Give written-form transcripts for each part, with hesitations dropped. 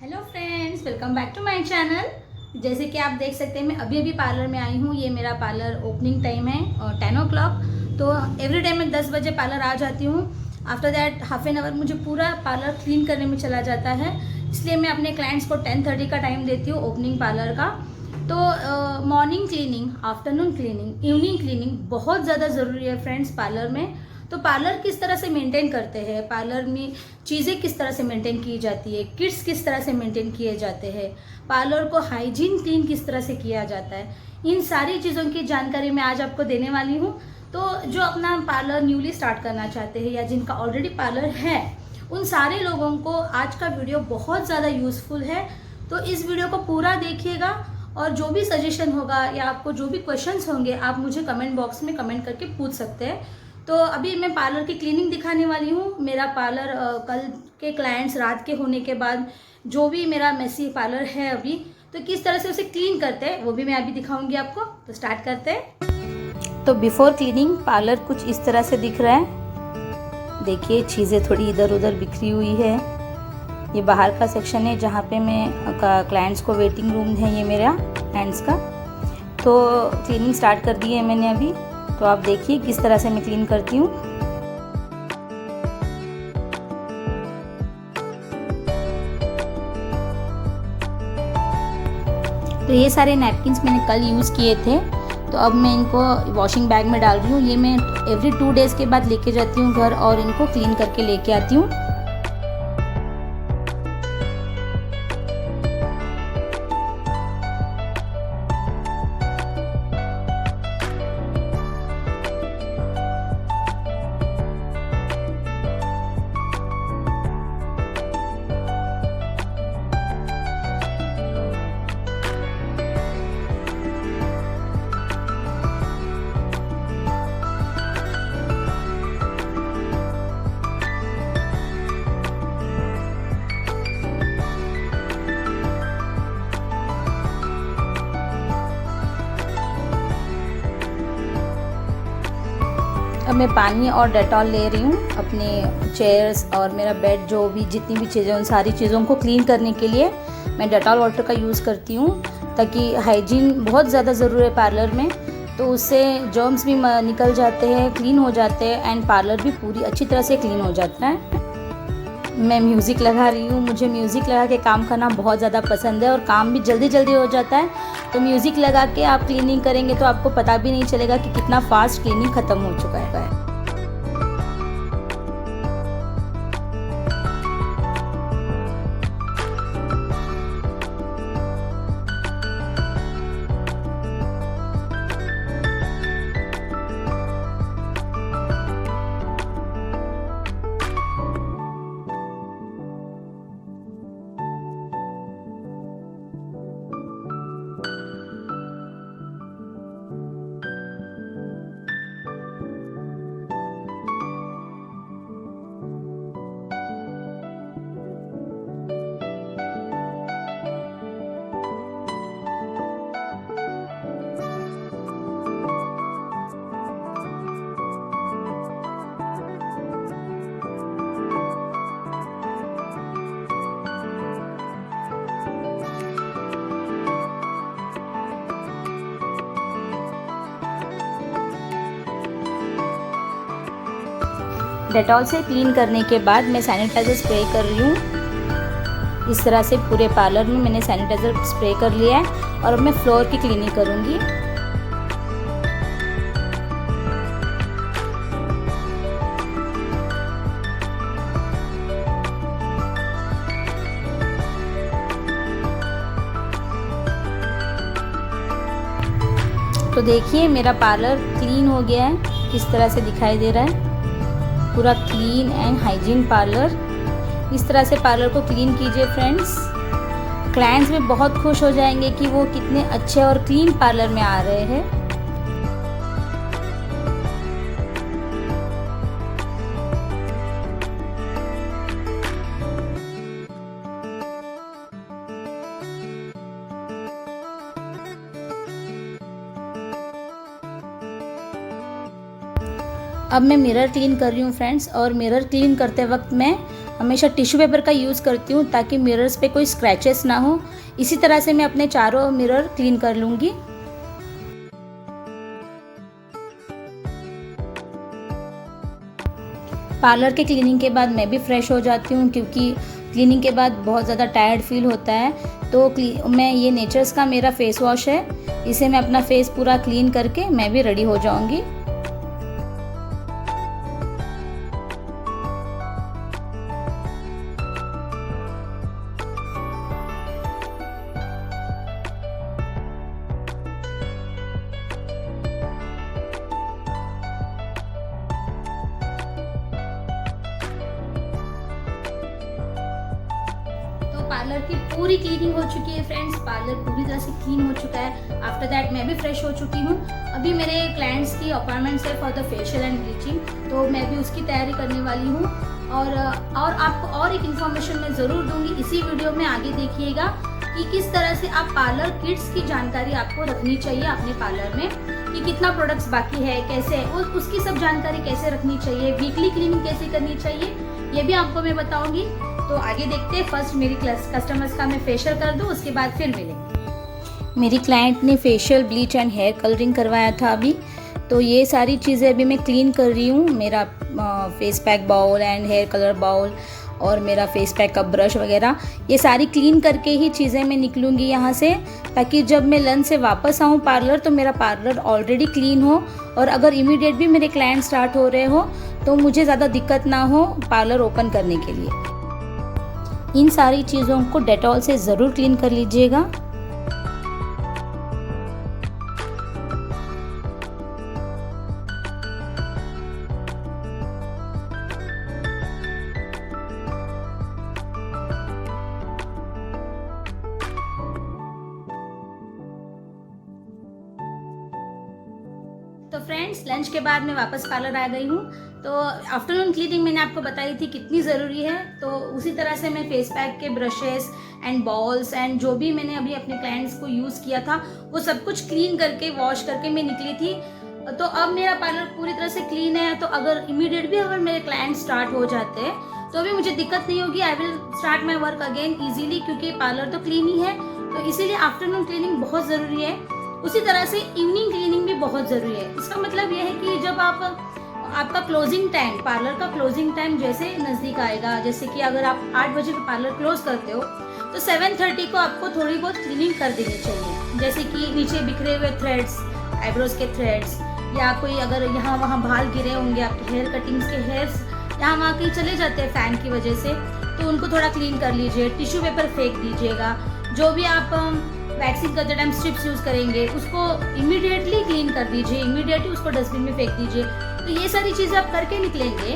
Hello friends, welcome back to my channel. जैसे कि आप देख सकते हैं मैं अभी पार्लर में आई हूँ। ये मेरा पार्लर ओपनिंग टाइम है 10 o'clock। तो एवरी डे मैं 10 बजे पार्लर आ जाती हूँ। After that half an hour मुझे पूरा पार्लर क्लीन करने में चला जाता है, इसलिए मैं अपने क्लाइंट्स को 10:30 का टाइम देती हूँ ओपनिंग पार्लर का। तो morning cleaning, afternoon cleaning, evening cleaning बहुत ज़्यादा ज़रूरी है फ्रेंड्स पार्लर में। तो पार्लर किस तरह से मेंटेन करते हैं, पार्लर में चीज़ें किस तरह से मेंटेन की जाती है, किट्स किस तरह से मेंटेन किए जाते हैं, पार्लर को हाइजीन क्लीन किस तरह से किया जाता है, इन सारी चीज़ों की जानकारी मैं आज आपको देने वाली हूँ। तो जो अपना पार्लर न्यूली स्टार्ट करना चाहते हैं या जिनका ऑलरेडी पार्लर है, उन सारे लोगों को आज का वीडियो बहुत ज़्यादा यूज़फुल है। तो इस वीडियो को पूरा देखिएगा और जो भी सजेशन होगा या आपको जो भी क्वेश्चंस होंगे आप मुझे कमेंट बॉक्स में कमेंट करके पूछ सकते हैं। तो अभी मैं पार्लर की क्लीनिंग दिखाने वाली हूँ। मेरा पार्लर कल के क्लाइंट्स रात के होने के बाद जो भी मेरा मेसी पार्लर है अभी, तो किस तरह से उसे क्लीन करते हैं वो भी मैं अभी दिखाऊंगी आपको। तो स्टार्ट करते हैं। तो बिफोर क्लीनिंग पार्लर कुछ इस तरह से दिख रहा है। देखिए चीज़ें थोड़ी इधर उधर बिखरी हुई है। ये बाहर का सेक्शन है जहाँ पे मैं क्लाइंट्स को वेटिंग रूम है, ये मेरा हैंड्स का। तो क्लीनिंग स्टार्ट कर दी है मैंने अभी। तो आप देखिए किस तरह से मैं क्लीन करती हूँ। तो ये सारे नैपकिन्स मैंने कल यूज़ किए थे, तो अब मैं इनको वॉशिंग बैग में डाल रही हूँ। ये मैं एवरी 2 डेज़ के बाद लेके जाती हूँ घर और इनको क्लीन करके लेके आती हूँ। अब मैं पानी और डेटॉल ले रही हूँ अपने चेयर्स और मेरा बेड, जो भी जितनी भी चीज़ें, उन सारी चीज़ों को क्लीन करने के लिए मैं डेटॉल वाटर का यूज़ करती हूँ, ताकि हाइजीन बहुत ज़्यादा ज़रूरी है पार्लर में। तो उससे जर्म्स भी निकल जाते हैं, क्लीन हो जाते हैं एंड पार्लर भी पूरी अच्छी तरह से क्लीन हो जाता है। मैं म्यूज़िक लगा रही हूँ। मुझे म्यूज़िक लगा के काम करना बहुत ज़्यादा पसंद है और काम भी जल्दी जल्दी हो जाता है। तो म्यूज़िक लगा के आप क्लीनिंग करेंगे तो आपको पता भी नहीं चलेगा कि कितना फास्ट क्लीनिंग ख़त्म हो चुका है। डेटॉल से क्लीन करने के बाद मैं सैनिटाइज़र स्प्रे कर रही हूँ। इस तरह से पूरे पार्लर में मैंने सैनिटाइज़र स्प्रे कर लिया है और अब मैं फ्लोर की क्लीनिंग करूँगी। तो देखिए मेरा पार्लर क्लीन हो गया है, किस तरह से दिखाई दे रहा है, पूरा क्लीन एंड हाइजीन पार्लर। इस तरह से पार्लर को क्लीन कीजिए फ्रेंड्स। क्लाइंट्स भी बहुत खुश हो जाएंगे कि वो कितने अच्छे और क्लीन पार्लर में आ रहे हैं। अब मैं मिरर क्लीन कर रही हूँ फ्रेंड्स, और मिरर क्लीन करते वक्त मैं हमेशा टिश्यू पेपर का यूज़ करती हूँ ताकि मिरर्स पे कोई स्क्रैचेस ना हो। इसी तरह से मैं अपने चारों मिरर क्लीन कर लूँगी। पार्लर के क्लीनिंग के बाद मैं भी फ्रेश हो जाती हूँ, क्योंकि क्लीनिंग के बाद बहुत ज़्यादा टायर्ड फील होता है। तो मैं ये नेचर्स का मेरा फेस वॉश है, इसे मैं अपना फेस पूरा क्लीन करके मैं भी रेडी हो जाऊँगी। पार्लर की पूरी क्लीनिंग हो चुकी है फ्रेंड्स, पार्लर पूरी तरह से क्लीन हो चुका है। आफ्टर दैट मैं भी फ्रेश हो चुकी हूँ। अभी मेरे क्लाइंट्स की अपॉइंटमेंट्स है for the facial and bleaching, तो मैं भी उसकी तैयारी करने वाली हूँ। और आपको और एक इन्फॉर्मेशन मैं ज़रूर दूंगी इसी वीडियो में, आगे देखिएगा कि किस तरह से आप पार्लर किट्स की जानकारी आपको रखनी चाहिए अपने पार्लर में, कि कितना प्रोडक्ट्स बाकी है, कैसे उसकी सब जानकारी कैसे रखनी चाहिए, वीकली क्लीनिंग कैसे करनी चाहिए, ये भी आपको मैं बताऊंगी। तो आगे देखते हैं। फर्स्ट मेरी कस्टमर्स का मैं फेशियल कर दूं, उसके बाद फिर मिलेंगे। मेरी क्लाइंट ने facial, bleach and hair colouring करवाया था अभी, तो ये सारी चीज़ें अभी मैं क्लीन कर रही हूँ। मेरा face pack bowl and hair colour bowl और मेरा फेस पैक का ब्रश वगैरह, ये सारी क्लीन करके ही चीज़ें मैं निकलूँगी यहाँ से, ताकि जब मैं लंच से वापस आऊँ पार्लर तो मेरा पार्लर ऑलरेडी क्लीन हो, और अगर इमीडिएट भी मेरे क्लाइंट स्टार्ट हो रहे हो तो मुझे ज़्यादा दिक्कत ना हो पार्लर ओपन करने के लिए। इन सारी चीज़ों को डेटॉल से ज़रूर क्लीन कर लीजिएगा। तो फ्रेंड्स, लंच के बाद मैं वापस पार्लर आ गई हूँ। तो आफ्टरनून क्लीनिंग मैंने आपको बताई थी कितनी ज़रूरी है, तो उसी तरह से मैं फेस पैक के ब्रशेस एंड बॉल्स एंड जो भी मैंने अभी अपने क्लाइंट्स को यूज़ किया था वो सब कुछ क्लीन करके वॉश करके मैं निकली थी। तो अब मेरा पार्लर पूरी तरह से क्लीन है, तो अगर इमीडिएट भी अगर मेरे क्लाइंट स्टार्ट हो जाते हैं तो भी मुझे दिक्कत नहीं होगी। I will start my work again easily, क्योंकि पार्लर तो क्लीन ही है। तो इसीलिए आफ्टरनून क्लीनिंग बहुत ज़रूरी है। उसी तरह से इवनिंग क्लीनिंग भी बहुत ज़रूरी है। इसका मतलब यह है कि जब आपका क्लोजिंग टाइम, पार्लर का क्लोजिंग टाइम जैसे नज़दीक आएगा, जैसे कि अगर आप 8 बजे पार्लर क्लोज करते हो तो 7:30 को आपको थोड़ी बहुत क्लीनिंग कर देनी चाहिए। जैसे कि नीचे बिखरे हुए थ्रेड्स, आईब्रोज के थ्रेड्स, या कोई अगर यहाँ वहाँ बाल गिरे होंगे आपके हेयर कटिंग्स के हेयर्स यहाँ वहाँ कहीं चले जाते हैं फ़ैन की वजह से, तो उनको थोड़ा क्लीन कर लीजिए। टिश्यू पेपर फेंक दीजिएगा। जो भी आप वैक्सिंग करते टाइम स्ट्रिप्स यूज़ करेंगे उसको इमीडिएटली क्लीन कर दीजिए, इमीडिएटली उसको डस्टबिन में फेंक दीजिए। तो ये सारी चीज़ें आप करके निकलेंगे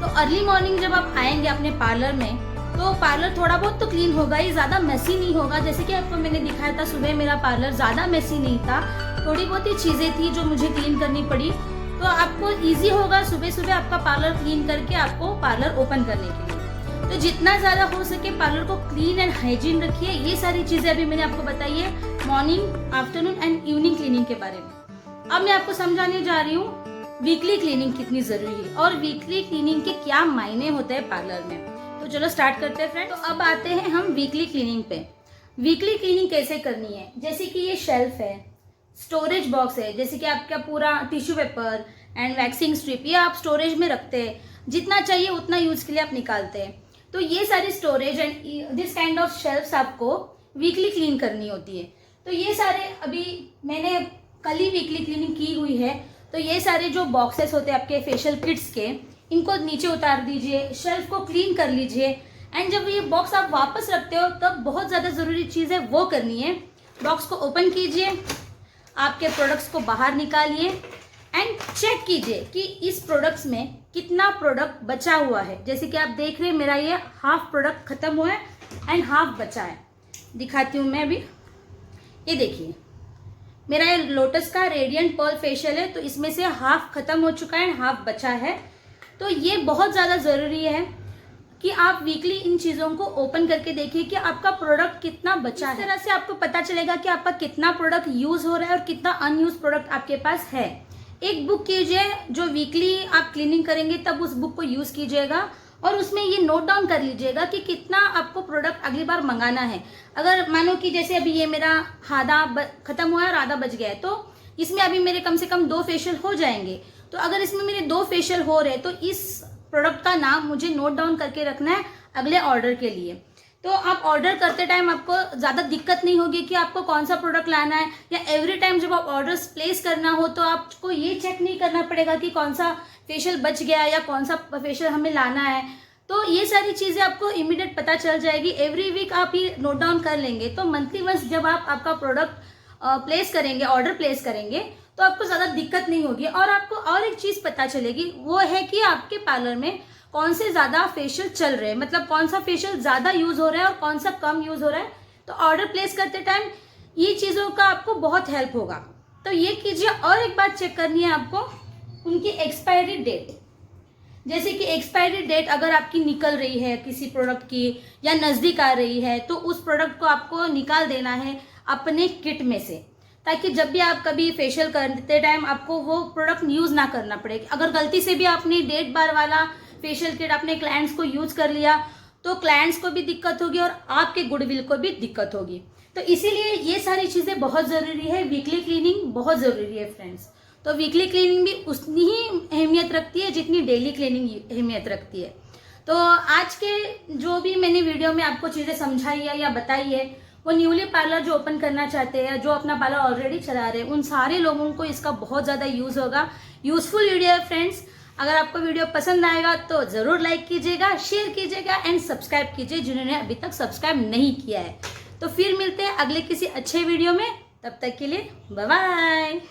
तो अर्ली मॉर्निंग जब आप आएंगे अपने पार्लर में तो पार्लर थोड़ा बहुत तो क्लीन होगा ही, ज़्यादा मेसी नहीं होगा। जैसे कि आपको मैंने दिखाया था सुबह मेरा पार्लर ज़्यादा मेसी नहीं था, थोड़ी बहुत ही चीज़ें थी जो मुझे क्लीन करनी पड़ी। तो आपको ईजी होगा सुबह सुबह आपका पार्लर क्लीन करके आपको पार्लर ओपन करने के लिए। तो जितना ज़्यादा हो सके पार्लर को क्लीन एंड हाइजीन रखिए। ये सारी चीज़ें अभी मैंने आपको बताई है morning, afternoon and evening cleaning के बारे में। अब मैं आपको समझाने जा रही हूँ वीकली क्लीनिंग कितनी ज़रूरी है और वीकली क्लीनिंग के क्या मायने होते हैं पार्लर में। तो चलो स्टार्ट करते हैं फ्रेंड। तो अब आते हैं हम वीकली क्लीनिंग पे। वीकली क्लीनिंग कैसे करनी है, जैसे कि ये शेल्फ है, स्टोरेज बॉक्स है, जैसे कि आपका पूरा tissue paper and waxing strip ये आप स्टोरेज में रखते हैं, जितना चाहिए उतना यूज के लिए आप निकालते हैं। तो ये सारी storage and this kind of shelves आपको वीकली क्लीन करनी होती है। तो ये सारे अभी मैंने कल ही वीकली क्लीनिंग की हुई है। तो ये सारे जो बॉक्सेस होते हैं आपके फेशियल किट्स के, इनको नीचे उतार दीजिए, शेल्फ को क्लीन कर लीजिए। एंड जब ये बॉक्स आप वापस रखते हो तब बहुत ज़्यादा ज़रूरी चीज़ है वो करनी है, बॉक्स को ओपन कीजिए, आपके प्रोडक्ट्स को बाहर निकालिए एंड चेक कीजिए कि इस प्रोडक्ट्स में कितना प्रोडक्ट बचा हुआ है। जैसे कि आप देख रहे हैं मेरा ये हाफ प्रोडक्ट खत्म हुआ है एंड हाफ बचा है। दिखाती हूँ मैं अभी, ये देखिए मेरा ये लोटस का रेडियंट पर्ल फेशियल है, तो इसमें से हाफ खत्म हो चुका है एंड हाफ बचा है। तो ये बहुत ज़्यादा ज़रूरी है कि आप वीकली इन चीज़ों को ओपन करके देखिए कि आपका प्रोडक्ट कितना बचा है। इस तरह से आपको पता चलेगा कि आपका कितना प्रोडक्ट यूज़ हो रहा है और कितना अनयूज प्रोडक्ट आपके पास है। एक बुक कीजिए जो वीकली आप क्लीनिंग करेंगे तब उस बुक को यूज़ कीजिएगा और उसमें ये नोट डाउन कर लीजिएगा कि कितना आपको प्रोडक्ट अगली बार मंगाना है। अगर मानो कि जैसे अभी ये मेरा आधा खत्म हुआ है और आधा बच गया है, तो इसमें अभी मेरे कम से कम 2 फेशियल हो जाएंगे। तो अगर इसमें मेरे 2 फेशियल हो रहे, तो इस प्रोडक्ट का नाम मुझे नोट डाउन करके रखना है अगले ऑर्डर के लिए। तो आप ऑर्डर करते टाइम आपको ज़्यादा दिक्कत नहीं होगी कि आपको कौन सा प्रोडक्ट लाना है, या एवरी टाइम जब आप ऑर्डर्स प्लेस करना हो तो आपको ये चेक नहीं करना पड़ेगा कि कौन सा फेशियल बच गया या कौन सा फेशियल हमें लाना है। तो ये सारी चीज़ें आपको इमीडिएट पता चल जाएगी। एवरी वीक आप ये नोट डाउन कर लेंगे, तो मंथली वंस जब आप आपका प्रोडक्ट प्लेस करेंगे, ऑर्डर प्लेस करेंगे, तो आपको ज़्यादा दिक्कत नहीं होगी। और आपको और एक चीज़ पता चलेगी, वो है कि आपके पार्लर में कौन से ज़्यादा फेशियल चल रहे हैं, मतलब कौन सा फेशियल ज़्यादा यूज़ हो रहा है और कौन सा कम यूज़ हो रहा है। तो ऑर्डर प्लेस करते टाइम ये चीज़ों का आपको बहुत हेल्प होगा। तो ये कीजिए। और एक बात चेक करनी है आपको, उनकी एक्सपायरी डेट। जैसे कि एक्सपायरी डेट अगर आपकी निकल रही है किसी प्रोडक्ट की या नज़दीक आ रही है, तो उस प्रोडक्ट को आपको निकाल देना है अपने किट में से, ताकि जब भी आप कभी फेशियल करते टाइम आपको वो प्रोडक्ट यूज़ ना करना पड़े। अगर गलती से भी आपने डेट बार वाला फेशियल किट अपने क्लाइंट्स को यूज़ कर लिया, तो क्लाइंट्स को भी दिक्कत होगी और आपके गुडविल को भी दिक्कत होगी। तो इसीलिए ये सारी चीज़ें बहुत ज़रूरी है। वीकली क्लीनिंग बहुत ज़रूरी है फ्रेंड्स। तो वीकली क्लीनिंग भी उतनी ही अहमियत रखती है जितनी डेली क्लीनिंग अहमियत रखती है। तो आज के जो भी मैंने वीडियो में आपको चीज़ें समझाई है या बताई है, वो न्यूली पार्लर जो ओपन करना चाहते हैं, जो अपना पार्लर ऑलरेडी चला रहे हैं, उन सारे लोगों को इसका बहुत ज़्यादा यूज़ होगा। यूज़फुल वीडियो है फ्रेंड्स। अगर आपको वीडियो पसंद आएगा तो ज़रूर लाइक कीजिएगा, शेयर कीजिएगा एंड सब्सक्राइब कीजिए जिन्होंने अभी तक सब्सक्राइब नहीं किया है। तो फिर मिलते हैं अगले किसी अच्छे वीडियो में। तब तक के लिए बाय बाय।